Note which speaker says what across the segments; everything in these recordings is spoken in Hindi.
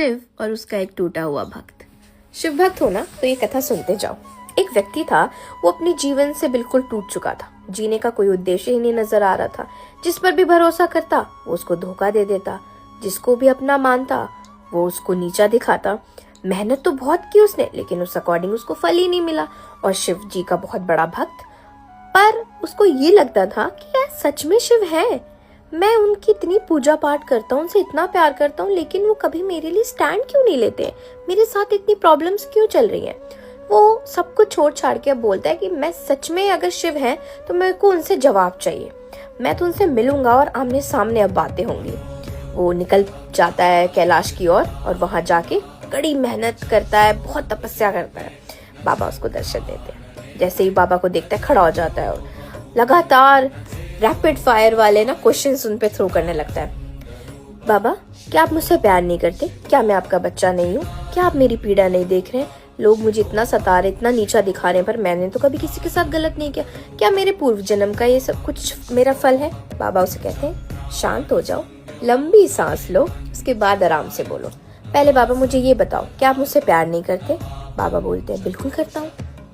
Speaker 1: शिव और उसका एक टूटा हुआ भक्त। शिव भक्त हो ना तो ये कथा सुनते जाओ। एक व्यक्ति था, वो अपने जीवन से बिल्कुल टूट चुका था। जीने का कोई उद्देश्य ही नहीं नजर आ रहा था। जिस पर भी भरोसा करता वो उसको धोखा दे देता, जिसको भी अपना मानता वो उसको नीचा दिखाता। मेहनत तो बहुत की उसने, लेकिन उस अकॉर्डिंग उसको फल ही नहीं मिला। और शिव जी का बहुत बड़ा भक्त, पर उसको ये लगता था कि यार सच में शिव है, मैं उनकी इतनी पूजा पाठ करता हूँ, उनसे इतना प्यार करता हूँ, लेकिन वो कभी मेरे लिए स्टैंड क्यों नहीं लेते, मेरे साथ इतनी प्रॉब्लम्स क्यों चल रही हैं। वो सब कुछ छोड़ छाड़ के अब बोलता है कि मैं सच में अगर शिव है तो मेरे को उनसे जवाब चाहिए, मैं तो उनसे मिलूंगा और आमने सामने अब बातें होंगी। वो निकल जाता है कैलाश की ओर और वहां जाके कड़ी मेहनत करता है, बहुत तपस्या करता है। बाबा उसको दर्शन देते हैं। जैसे ही बाबा को देखता है खड़ा हो जाता है और लगातार रैपिड फायर वाले ना क्वेश्चंस उन पे थ्रो करने लगता है। बाबा, क्या आप मुझसे प्यार नहीं करते? क्या मैं आपका बच्चा नहीं हूँ? क्या आप मेरी पीड़ा नहीं देख रहे हैं? लोग मुझे इतना सता रहे, इतना नीचा दिखा रहे हैं, पर मैंने तो कभी किसी के साथ गलत नहीं किया। क्या मेरे पूर्व जन्म का ये सब कुछ मेरा फल है? बाबा उसे कहते हैं, शांत हो जाओ, लंबी सांस लो, उसके बाद आराम से बोलो। पहले बाबा मुझे ये बताओ, क्या आप मुझसे प्यार नहीं करते? बाबा बोलते हैं, बिल्कुल करता हूँ।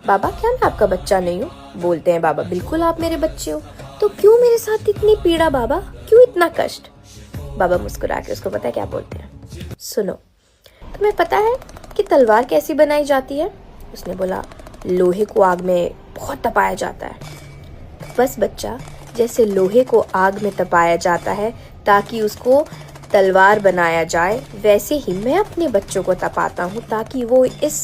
Speaker 1: बाबा, क्या मैं आपका बच्चा नहीं हूँ? बोलते हैं, बाबा बिल्कुल आप मेरे बच्चे हो। तो क्यों मेरे साथ इतनी पीड़ा बाबा, क्यों इतना कष्ट? बाबा मुस्कुरा के उसको पता है क्या बोलते हैं, सुनो, तुम्हें पता है कि तलवार कैसी बनाई जाती है? उसने बोला, लोहे को आग में बहुत तपाया जाता है। बस बच्चा, जैसे लोहे को आग में तपाया जाता है ताकि उसको तलवार बनाया जाए, वैसे ही मैं अपने बच्चों को तपाता हूँ ताकि वो इस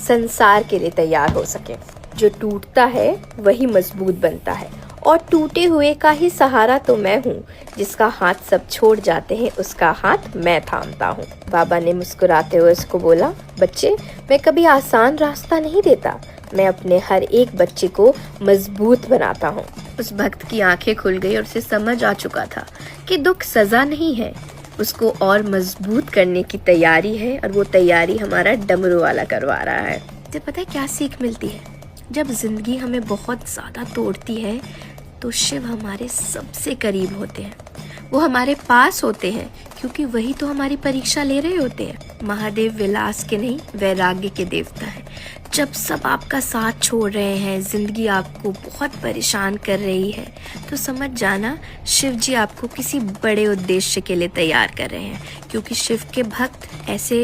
Speaker 1: संसार के लिए तैयार हो सके। जो टूटता है वही मजबूत बनता है, और टूटे हुए का ही सहारा तो मैं हूँ। जिसका हाथ सब छोड़ जाते हैं उसका हाथ मैं थामता हूँ। बाबा ने मुस्कुराते हुए उसको बोला, बच्चे, मैं कभी आसान रास्ता नहीं देता, मैं अपने हर एक बच्चे को मजबूत बनाता हूँ। उस भक्त की आंखें खुल गई और उसे समझ आ चुका था कि दुख सजा नहीं है, उसको और मजबूत करने की तैयारी है, और वो तैयारी हमारा डमरू वाला करवा रहा है। तुझे पता है क्या सीख मिलती है? जब जिंदगी हमें बहुत ज़्यादा तोड़ती है तो शिव हमारे सबसे करीब होते हैं, वो हमारे पास होते हैं, क्योंकि वही तो हमारी परीक्षा ले रहे होते हैं। महादेव विलास के नहीं, वैराग्य के देवता है। जब सब आपका साथ छोड़ रहे हैं, जिंदगी आपको बहुत परेशान कर रही है, तो समझ जाना शिव जी आपको किसी बड़े उद्देश्य के लिए तैयार कर रहे हैं। क्योंकि शिव के भक्त ऐसे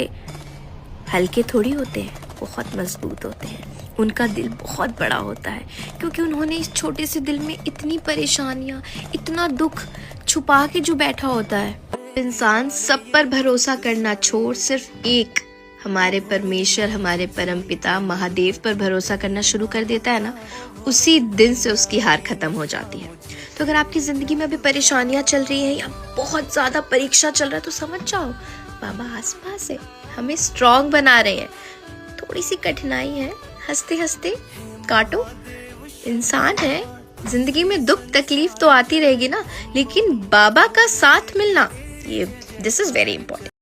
Speaker 1: हल्के थोड़ी होते हैं, बहुत मजबूत होते हैं। उनका दिल बहुत बड़ा होता है, क्योंकि उन्होंने इस छोटे से दिल में इतनी परेशानियां, इतना दुख छुपा के जो बैठा होता है। इंसान सब पर भरोसा करना छोड़ सिर्फ एक हमारे परमेश्वर, हमारे परमपिता महादेव पर भरोसा करना शुरू कर देता है ना, उसी दिन से उसकी हार खत्म हो जाती है। तो अगर आपकी जिंदगी में अभी परेशानियां चल रही हैं या बहुत ज्यादा परीक्षा चल रहा है, तो समझ जाओ बाबा आसपास है, हमें स्ट्रांग बना रहे हैं। थोड़ी सी कठिनाई है, हंसते हंसते काटो। इंसान है, जिंदगी में दुख तकलीफ तो आती रहेगी ना, लेकिन बाबा का साथ मिलना, ये दिस इज वेरी इंपॉर्टेंट।